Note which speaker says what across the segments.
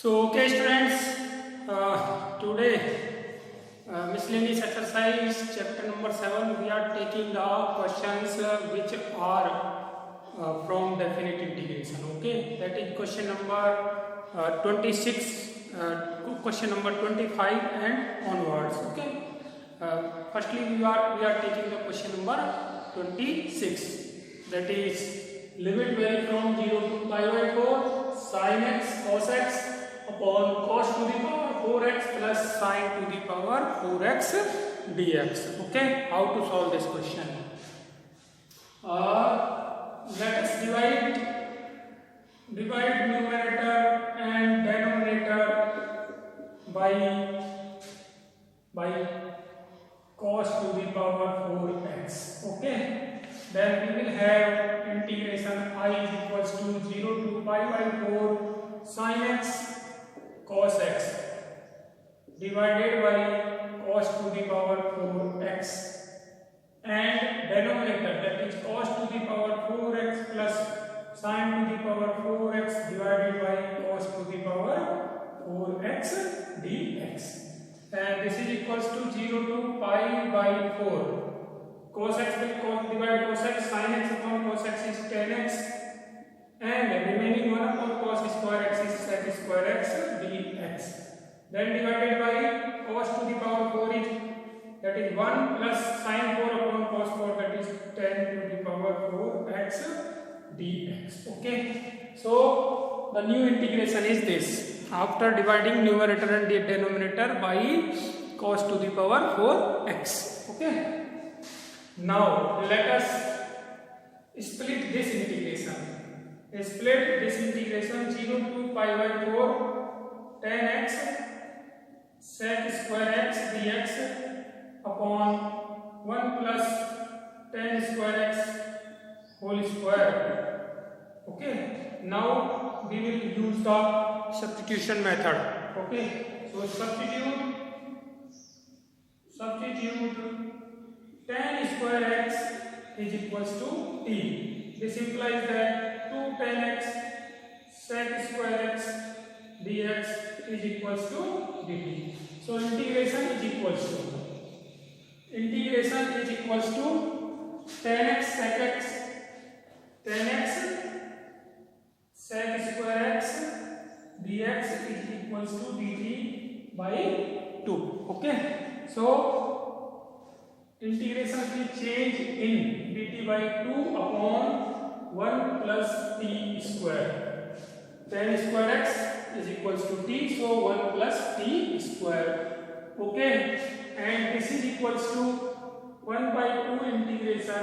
Speaker 1: So, okay, students, today miscellaneous exercise chapter number 7. We are taking the questions which are from definite integration. Okay, that is question number 26, question number 25, and onwards. Okay. Firstly, we are taking the question number 26. That is limit vary from 0 to pi by 4 sin x cos x upon cos to the power 4x plus sin to the power 4x dx. Okay, how to solve this question? Let us divide numerator and denominator by cos to the power 4x. Okay, then we will have integration I is equals to 0 to pi by 4 sin x cos x divided by cos to the power 4x, and denominator, that is cos to the power 4x plus sin to the power 4x divided by cos to the power 4x dx, and this is equals to 0 to pi by 4. Cos x will divide cos x, sin x upon cos x is tan x, and remaining 1 upon cos square x is sec square x dx. Then divided by cos to the power 4 is, that is 1 plus sin 4 upon cos 4, that is tan to the power 4x dx. Okay, so the new integration is this. After dividing numerator and denominator by cos to the power 4x. Okay, now let us split this integration. Split this integration 0 to pi by 4 tan x sec square x dx upon 1 plus tan square x whole square. Okay, now we will use the substitution method. Okay, so substitute tan square x is equals to t. This implies that 2 tan x sec square x dx is equals to dt. So integration is equals to tan x sec square x dx is equals to dt by 2. Okay, so integration will change in dt by 2 upon 1 plus t square. Tan square x is equals to t, so 1 plus t square. Okay, and this is equals to 1 by 2 integration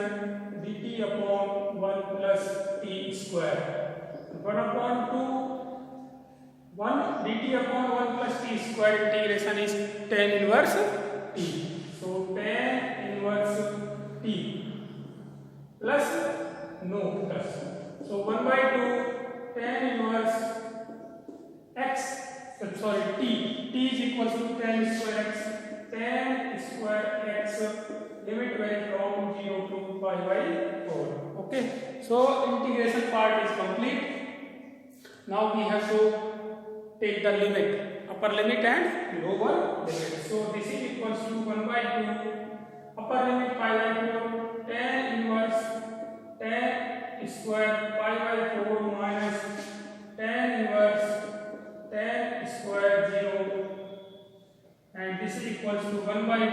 Speaker 1: dt upon 1 plus t square. 1 upon 1 dt upon 1 plus t square integration is tan inverse t. So tan inverse t plus no plus. So 1 by 2 tan inverse t is equals to tan square x limit vary from 0 to pi by 4. Okay, so integration part is complete. Now we have to take the limit, upper limit and lower limit. So this is equals to 1 by 2 upper limit pi by 4 tan inverse tan square pi by 4 minus tan inverse tan square 0, and this is equals to 1 by 2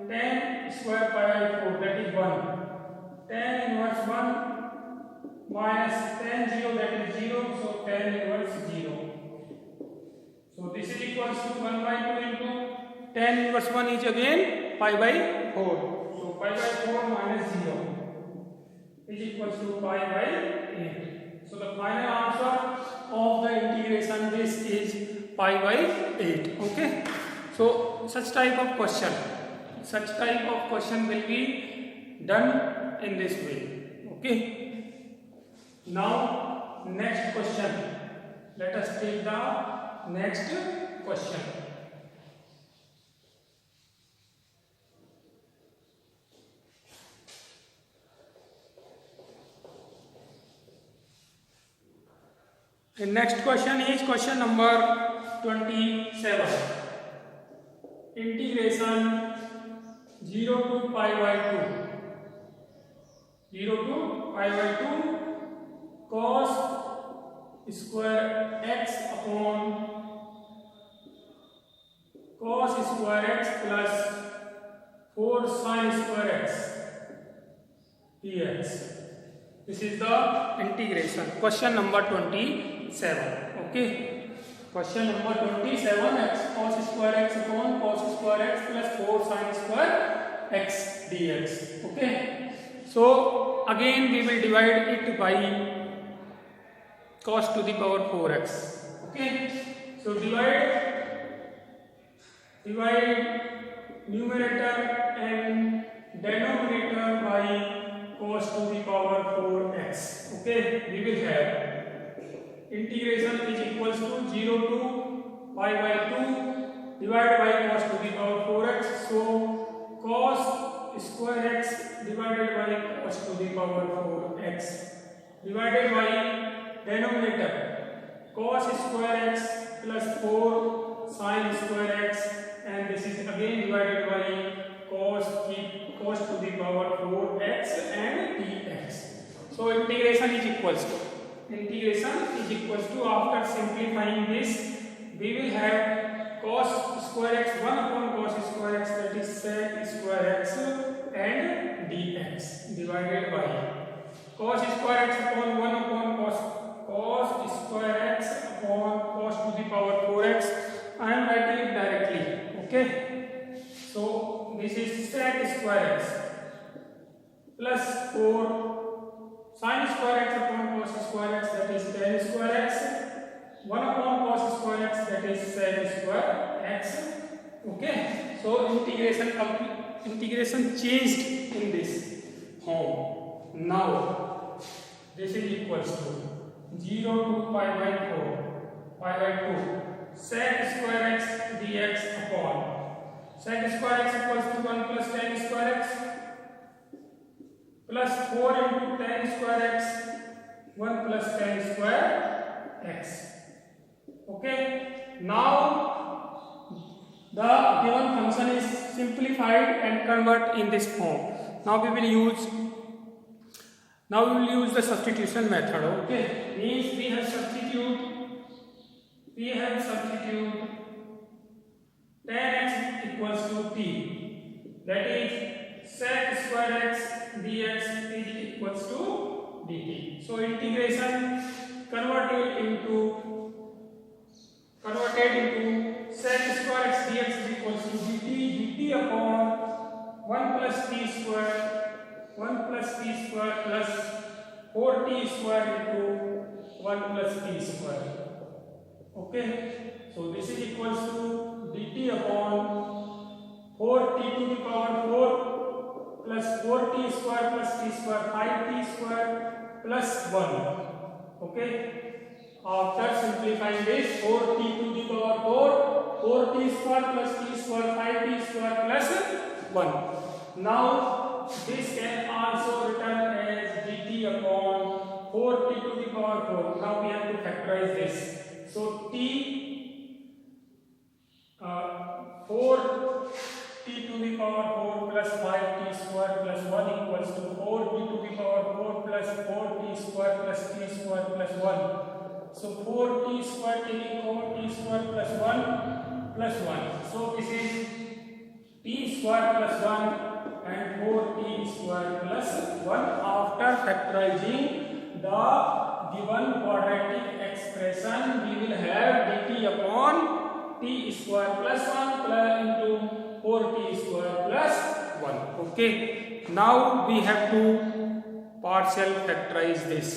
Speaker 1: tan square pi by 4, that is 1, tan inverse 1 minus tan 0, that is 0, so tan inverse 0. So this is equals to 1 by 2 into tan inverse 1 is again pi by 4, so pi by 4 minus 0 is equals to pi by 8. So the final answer of the integration this is pi by 8. Okay, so such type of question will be done in this way. Okay, now next question, let us take the next question. The next question is question number 27. Integration 0 to pi by 2. 0 to pi by 2 cos square x upon cos square x plus 4 sin square x dx. This is the integration. Question number 27. Okay. Question number 27, x cos square x upon cos square x plus 4 sin square x dx. Okay. So again we will divide it by cos to the power 4x. Okay. So divide numerator and denominator by cos to the power 4x. Okay. We will have integration is equals to 0 to pi by 2 divided by cos to the power 4x. So cos square x divided by cos to the power 4x divided by denominator cos square x plus 4 sin square x, and this is again divided by cos to the power 4x and dx. So integration is equals to after simplifying this we will have cos square x 1 upon cos square x, that is sec square x and dx divided by cos square x upon 1 upon cos square x upon cos to the power 4x. I am writing it directly. Okay. So this is sec square x plus 4 sin square x upon cos square x, that is tan square x, 1 upon cos square x, that is sec square x. Okay. So integration changed in this form. Now this is equals to 0 to pi by 2 sec square x dx upon sec square x equals to 1 plus tan square x plus 4 into tan square x 1 plus tan square x. Okay. Now the given function is simplified and convert in this form. Now we will use the substitution method. Okay. Means we have substitute tan x equals to t, that is sec square x dx is equals to dt. So integration converted into sec square x dx is equals to dt upon 1 plus t square plus 4t square into 1 plus t square. Okay. So this is equals to dt upon 4t to the power 4 plus 4t square plus t square 5t square plus 1. Okay. After simplifying this 4t to the power 4t square plus t square 5t square plus 1. Now this can also written as dt upon 4t to the power 4. Now we have to factorize this. So t 4t to the power 4 plus 5t square plus 1 equals to 4t to the power 4 plus 4t square plus t square plus 1. So 4t square taking 4t square plus 1 plus 1. So this is t square plus 1 and 4t square plus 1 after factorizing the given quadratic expression. We will have dt upon t square plus 1 plus into 4t square plus 1. Okay. Now we have to partial factorize this.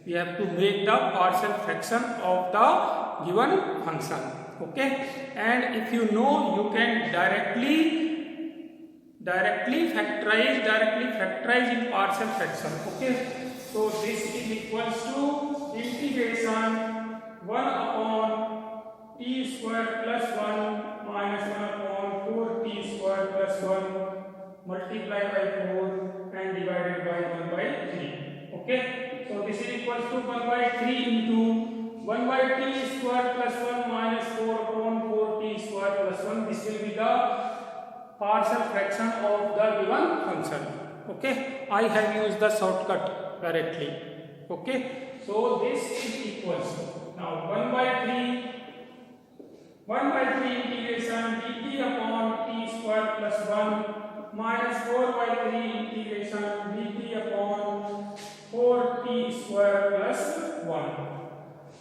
Speaker 1: We have to make the partial fraction of the given function. Okay. And if you know, you can directly factorize in partial fraction. Okay. So this is equals to integration 1 upon t square plus 1 minus 1 upon 4t square plus 1 multiplied by 4 and divided by 1 by 3. Okay. So this is equals to 1 by 3 into 1 1 by t square plus 1 minus 4 upon 4t square plus 1. This will be the partial fraction of the given function. Okay, I have used the shortcut directly. Okay, so this is equals to now 1 by 3 integration dt upon t square plus 1 minus 4 by 3 integration dt upon 4t square plus 1.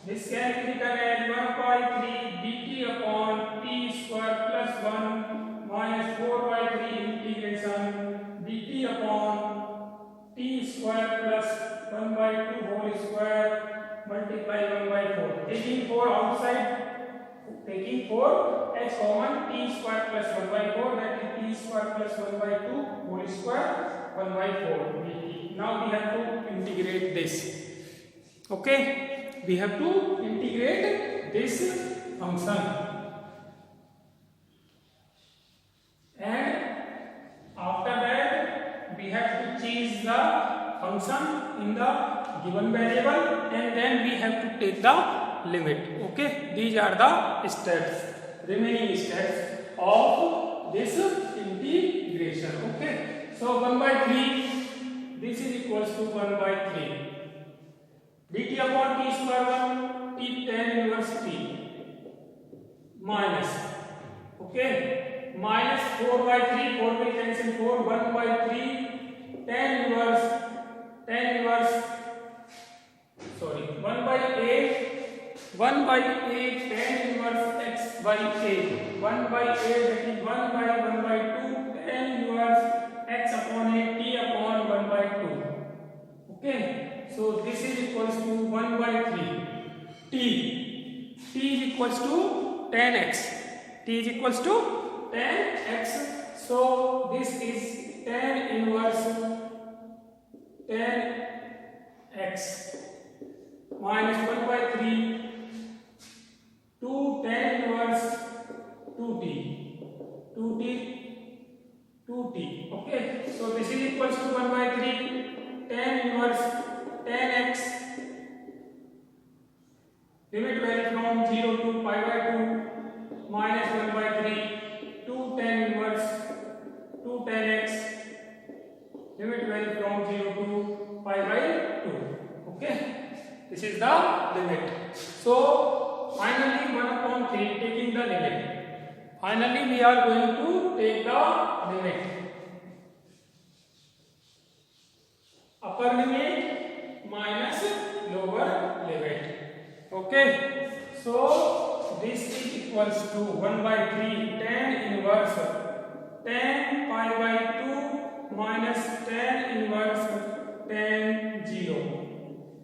Speaker 1: This can be written as 1 by 3 dt upon t square plus 1 minus 4 by 3 integration dt upon t square plus 1 by 2 whole square multiply 1 by 4. Taking 4 outside, taking 4 as common, t square plus 1 by 4, that is t square plus 1 by 2 whole square 1 by 4 dt. Now we have to integrate this. Okay, we have to integrate this function, and after that we have to change the function in the given variable, and then we have to take the limit. Okay, these are the steps, remaining steps of this integration. Okay, so 1 by 3, this is equals to 1 by 3 dt upon t square 1 t tan inverse t minus, okay, minus 4 by 3, 4 will cancel 4, 1 by 3 tan inverse 1 by 8 tan inverse x by 8, 1 by 8, that is 1 by 2 tan inverse x upon 8 t upon 1 by 2. Okay, so this is equals to 1 by 3 t is equals to tan x, t is equals to tan x. So this is tan inverse tan x minus 1 by 3 2 tan inverse 2t. Okay, so this is equals to 1 by 3 tan inverse tan x, limit vary from 0 to pi by 2 minus 1 by 3 2 tan inverse 2 tan x, limit vary from 0 to pi by 2. Okay, this is the limit. So finally 1 upon 3, taking the limit. Finally we are going to take the limit. Upper limit minus lower limit. Okay, so this is equals to 1 by 3 tan inverse tan pi by 2 minus tan inverse tan 0.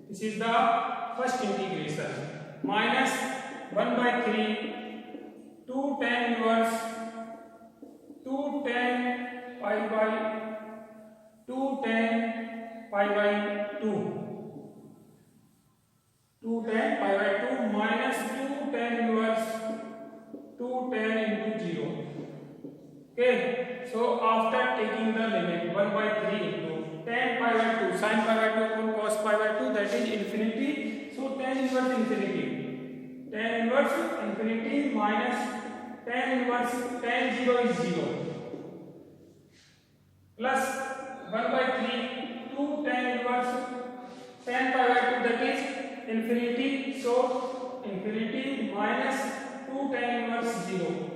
Speaker 1: This is the first integration, minus 1 by 3 2 tan inverse 2 tan pi by 2 tan pi by 2 tan pi by 2 minus 2 tan inverse 2 tan into 0. Okay, so after taking the limit 1 by 3 into tan pi by 2 sin pi by 2 upon cos pi by 2, that is infinity. So tan inverse infinity minus tan inverse tan 0 is 0 plus 1 by 3 2 tan inverse tan pi by 2, that is infinity. So infinity minus 2 tan inverse 0.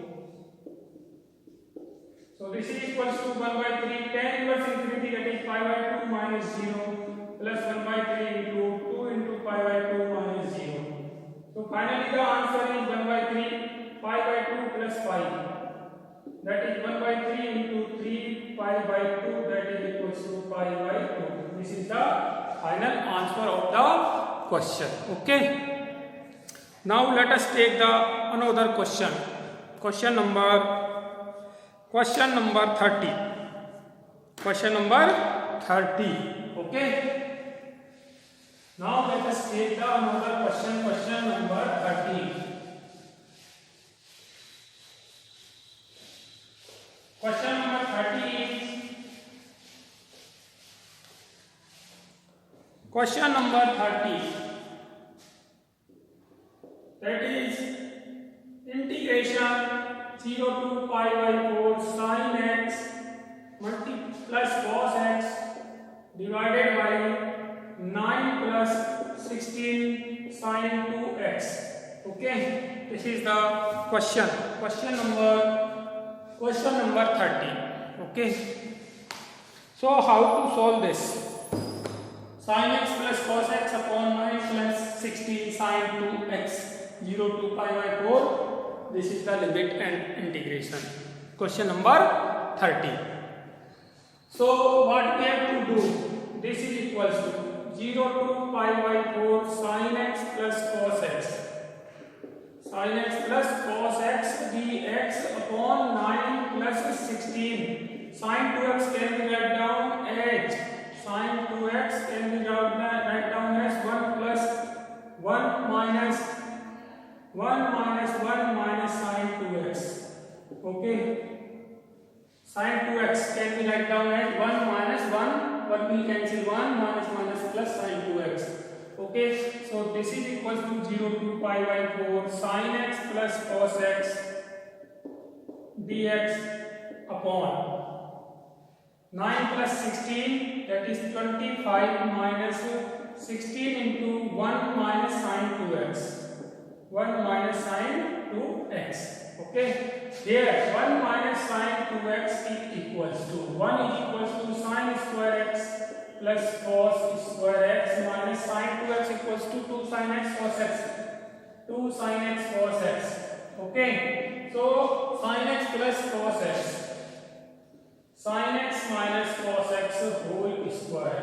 Speaker 1: So this is equals to 1 by 3 tan inverse infinity, that is pi by 2 minus 0 plus 1 by 3 into 2 into pi by 2 minus 0. So finally the answer is 1 by 3 pi by 2 plus pi, that is 1 by 3 into 3 pi by 2, that is equals to pi by 2. This is the final answer of the question. Okay, now let us take the another question. Question number 30. Okay, now let us take the another question number 30. Question number 30 is Question number 30. that is integration 0 to pi by 4 sin x plus cos x divided by 9 plus 16 sin 2x. Okay, this is the question number 30. Okay, so how to solve this? Sin x plus cos x upon 9 plus 16 sin 2x 0 to pi by 4. This is the limit and integration. Question number 30. So what we have to do? This is equals to 0 to pi by 4 sin x plus cos x. Sin x plus cos x dx upon 9 plus 16. Sin 2x can be written down as sin 2x can be written down as 1 plus 1 minus 1 minus sin 2x. Okay, sin 2x can be written down as 1 minus 1 will cancel 1 minus plus sin 2x. Okay, so this is equals to 0 to pi by 4 sin x plus cos x dx upon 9 plus 16, that is 25 minus 16 into 1 minus sin 2x. 1 minus sin 2x. Okay, here 1 minus sin 2x is equals to 1 is equals to sin square x plus cos square x minus sin 2x equals to 2 sin x cos x. 2 sin x cos x. Okay, so sin x plus cos x. Sin x minus cos x whole square.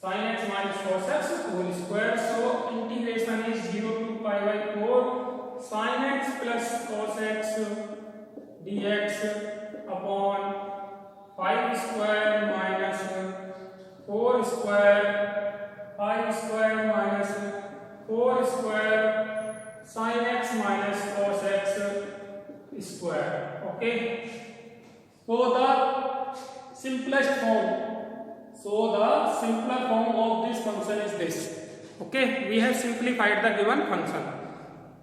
Speaker 1: Sin x minus cos x whole square. So integration is 0 to pi by 4 sin x plus cos x dx upon 5 square minus 4 square 5 square minus 4 square sin x minus cos x square. Okay, so the simplest form, simpler form of this function is this. Okay, we have simplified the given function.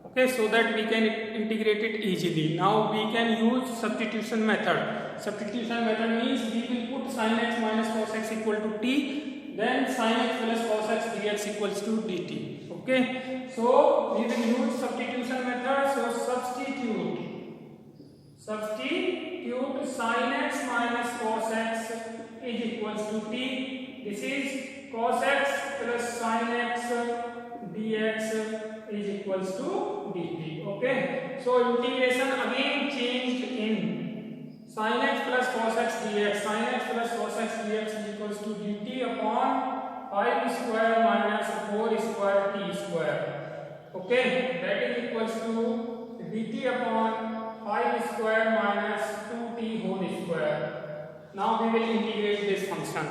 Speaker 1: Okay, so that we can integrate it easily. Now we can use substitution method. Substitution method means we will put sin x minus cos x equal to t, then sin x plus cos x dx equals to dt. Okay, so we will use substitution method. So substitute sin x minus cos x is equals to t. This is cos x plus sin x dx is equals to dt. Okay, so integration again changed in sin x plus cos x dx. Sin x plus cos x dx is equals to dt upon 5 square minus 4 square t square. Okay, that is equals to dt upon 5 square minus 2t whole square. Now we will integrate this function.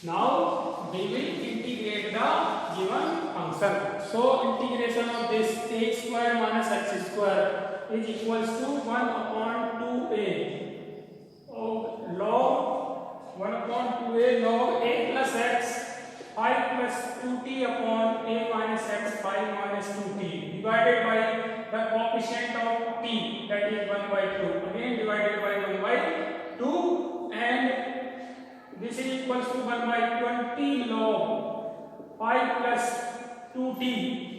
Speaker 1: Now we will integrate the given function. So integration of this a square minus x square is equals to 1 upon 2a log 1 upon 2a log a plus x 5 plus 2t upon a minus x 5 minus 2t divided by the coefficient of t, that is 1 by 2, again divided by 1 by 2, and this is equals to 1 by 20 log 5 plus 2t,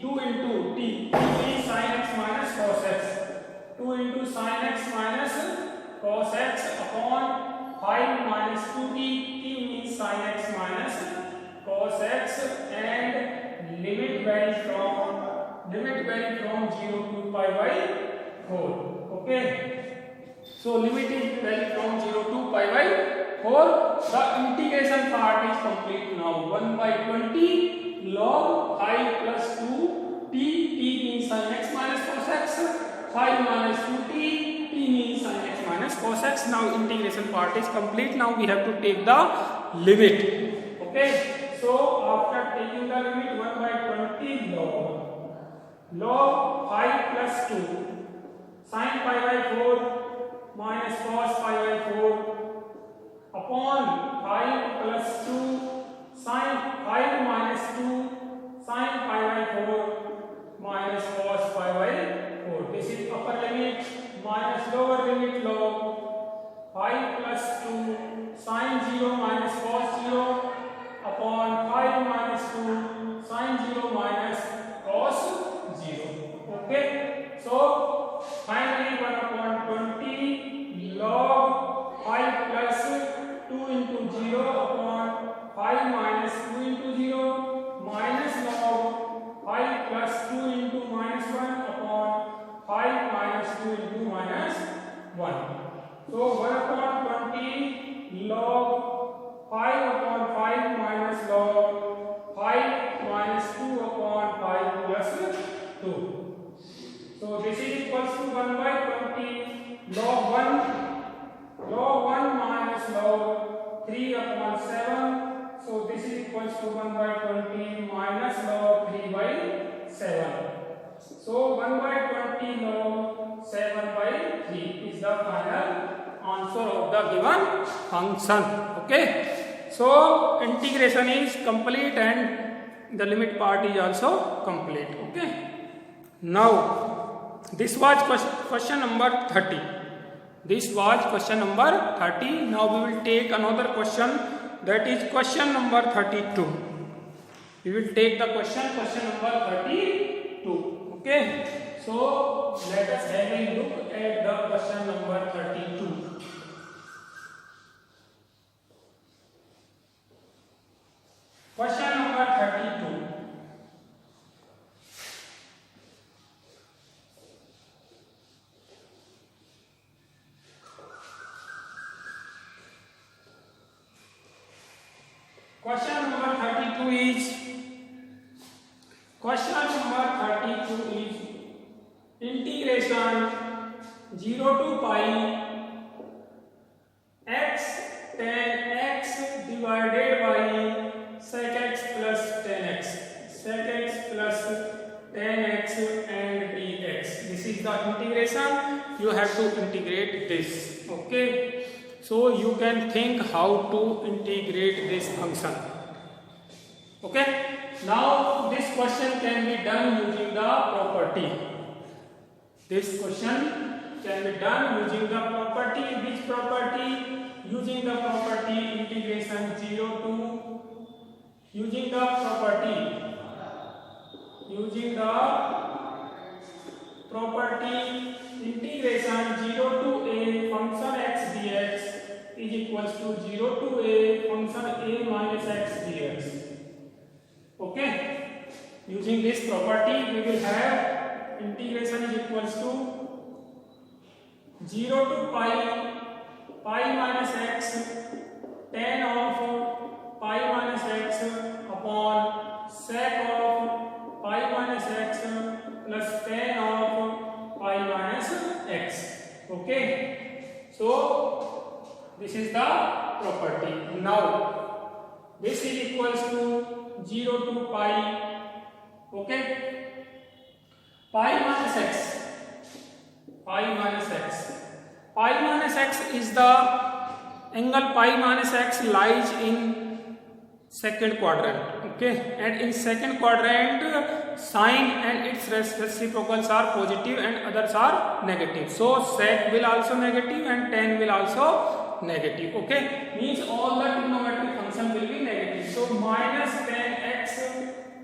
Speaker 1: 2 into t, is sin x minus cos x, 2 into sin x minus cos x upon 5 minus 2t, t means sin x minus cos x, and limit vary from 0 to pi by 4. Okay, so limit is vary from 0 to pi by 4. The integration part is complete now. 1 by 20 log 5 plus 2 t, t means sin x minus cos x, 5 minus 2t, t means sin x minus cos x. Now integration part is complete. Now we have to take the limit. Okay, so after taking the limit 1 by 20 log 5 plus 2 sin pi by 4 minus cos pi by 4 upon 5 plus 2 sin 5 minus 2 sin pi by 4 minus cos pi by 4. This is upper limit minus lower limit log 5 plus 2 sin 0 minus cos 0 upon 5 minus 2 sin 0 minus cos 0. Okay, so finally 1 upon 20 log 5 plus 2 into 0 upon 5 minus 2 into 0 minus log 5 plus 2 into minus 1 upon 5 minus 2 into minus 1. So 1 upon 20 log 5 upon 5 minus log 5 minus 2 upon 5 plus 2. So this is equals to 1 by 20 log 1 minus log 3 upon 7. So this is equals to 1 by 20 minus log 3 by 7. So 1 by 20 log 7 by 3 is the final answer of the given function. Okay, so integration is complete and the limit part is also complete. Okay, now this was question number 30. This was question number 30. Now we will take another question, that is question number 32. We will take the question number 32. Okay, so let us have a look at the question number 32. Question number 32. Question number 32 is integration 0 to pi x tan x divided by sec x plus tan x and dx. This is the integration. You have to integrate this. Okay, so you can think how to integrate this function. Okay, now this question can be done using the property. This question can be done using the property. Which property? Using the property integration 0 to using the property integration 0 to a function x dx is equals to 0 to a function a minus x dx. Okay, using this property we will have integration is equals to 0 to pi minus x tan of pi minus x upon sec of pi minus x plus tan of pi minus x. Okay, so this is the property. Now this is equals to 0 to pi. Okay, pi minus x is the angle pi minus x lies in second quadrant. Okay, and in second quadrant sine and its reciprocals are positive and others are negative. So sec will also negative and tan will also negative. Okay, means all the trigonometric function will be negative. So minus tan x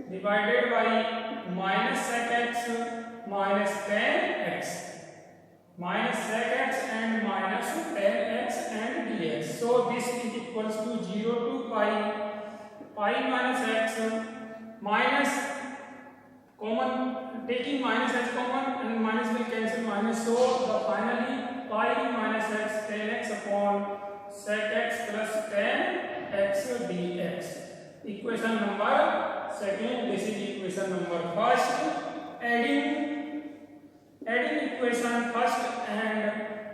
Speaker 1: divided by minus sec x minus tan x, minus sec x and minus tan x and dx. So this is equals to 0 to pi minus x minus common, taking minus as common and minus will cancel minus. So the finally pi minus x tan x upon sec x plus tan x dx. Equation number second. This is equation number first. Adding equation first and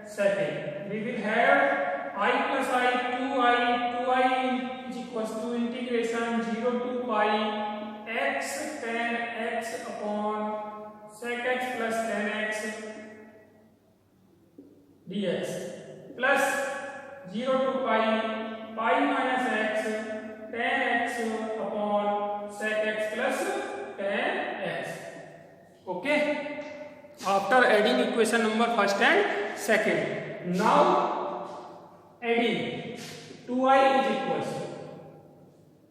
Speaker 1: second, we will have I plus I 2i is equals to integration 0 to pi x tan x upon sec x plus tan x dx plus 0 to pi minus x tan x upon sec x plus tan x. Okay, after adding equation number first and second, now adding 2i is equals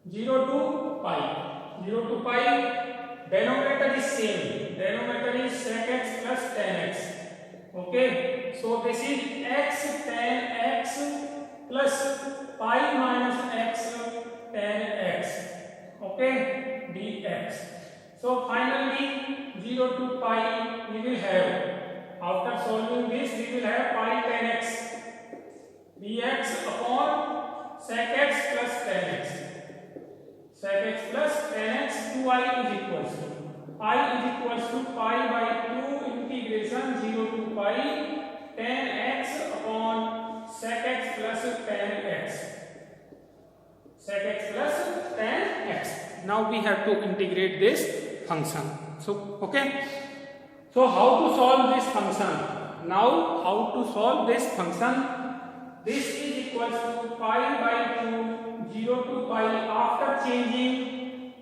Speaker 1: to 0 to pi. 0 to pi, denominator is same, denominator is sec x plus tan x. Okay, so this is x tan x plus pi minus x tan x. Okay, dx. So finally 0 to pi we will have, after solving this we will have pi tan x dx upon sec x plus tan x. Sec x plus tan x 2i is equals to I is equals to pi by 2 integration 0 to pi tan x upon sec x plus tan x. Sec x plus tan x. Now we have to integrate this function. So okay, so how to solve this function? Now how to solve this function? This is equals to pi by 2 0 to pi after changing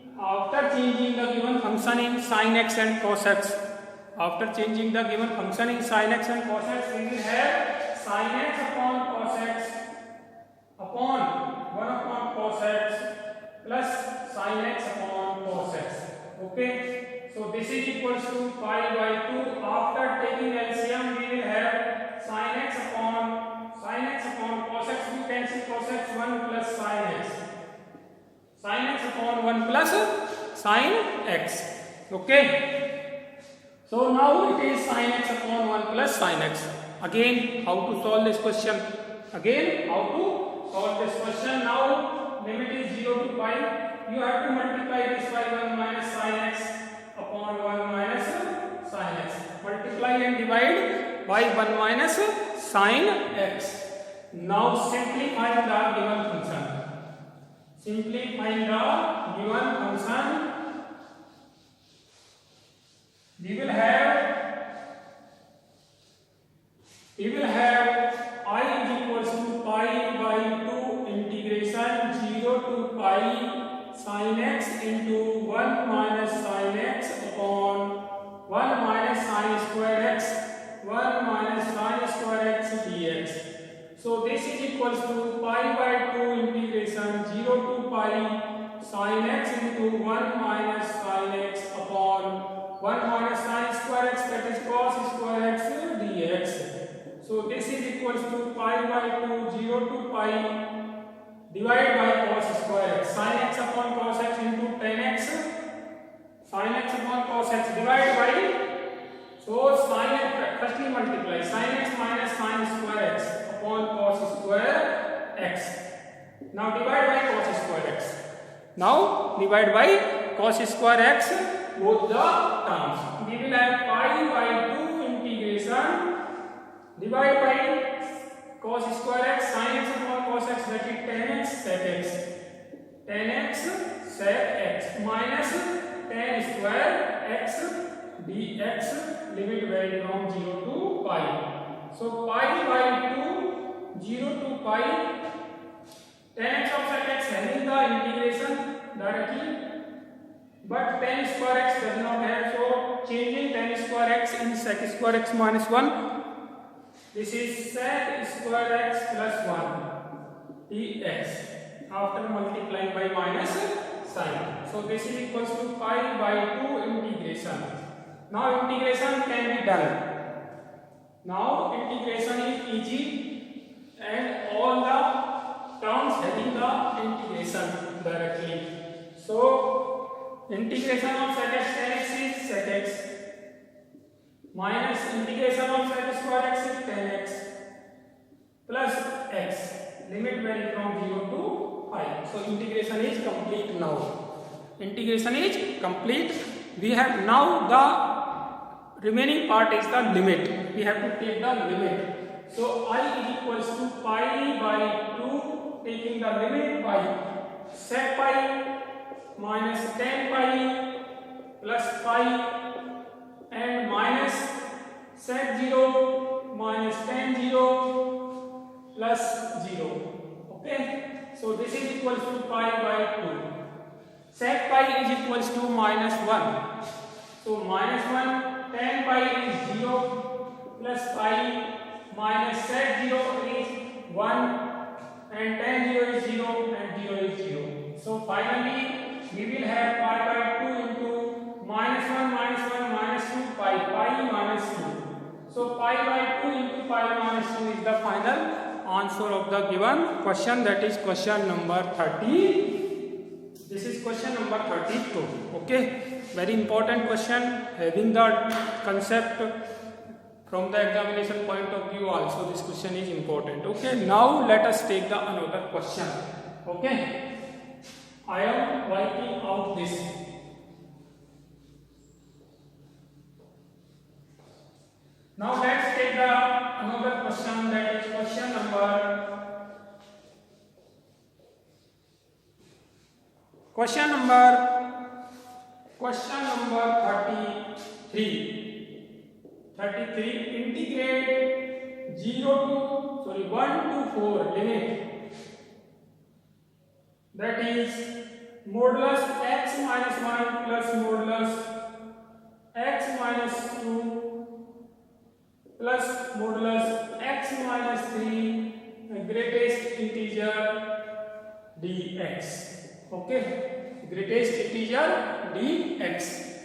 Speaker 1: the given function in sin x and cos x. After changing the given function in sin x and cos x, we will have sin x upon cos x upon 1 upon cos x plus sin x upon cos x. Okay, so this is equals to pi by 2. After taking LCM, we will have sin x upon cos x. We can see cos x 1 plus sin x. Sin x upon 1 plus sin x. Okay, so now it is sin x upon 1 plus sin x. Again, how to solve this question? Now limit is 0 to pi. You have to multiply this by 1 minus sin x upon 1 minus sin x. Multiply and divide by 1 minus sin x. Now simplify the given function. We will have I is equals to pi by 2 integration 0 to pi sin x into 1 minus sin x upon 1 minus sin square x dx. So this is equals to pi by 2 integration 0 to pi sin x into 1 minus sin x upon 1 minus sin square x, that is cos square x dx. So this is equals to pi by 2 0 to pi divided by cos square x, sin x upon cos x into tan x, sin x upon cos x divided by, so sin x, firstly multiply sin x minus sin square x upon cos square x. Now divide by cos square x. Both the terms. We will have pi by 2 integration divide by cos square x sin x upon cos x, that is tan x sec x minus tan square x dx, limit vary from 0 to pi. So pi by 2 0 to pi tan x of sec x having the integration directly, but tan square x does not have, so changing tan square x in sec square x minus 1, this is sec square x plus 1 dx after multiplying by minus sign. So this is equals to pi by 2 integration. Now integration can be done. Now integration is easy and all the terms having the integration directly. So integration of sec x tan x is sec x minus integration of sec square x is tan x plus x, limit vary from 0 to pi. So integration is complete now. We have now the remaining part is the limit. We have to take the limit. So I is equals to pi by 2, taking the limit by sec pi minus tan pi plus pi and minus sec 0 minus tan 0 plus 0. Okay, so this is equals to pi by 2. Sec pi is equals to minus 1. So minus 1 pi minus 2 is the final answer of the given question, that is question number 30. This is question number 32. Okay, very important question, having the concept from the examination point of view also. This question is important. Okay, now let us take the another question. Okay, I am writing out this. Now let's take the another question, that is question number 33. Integrate 1 to 4 limit, that is modulus x minus 1 plus modulus x minus 2 plus modulus x minus 3 greatest integer dx. Okay, greatest integer dx.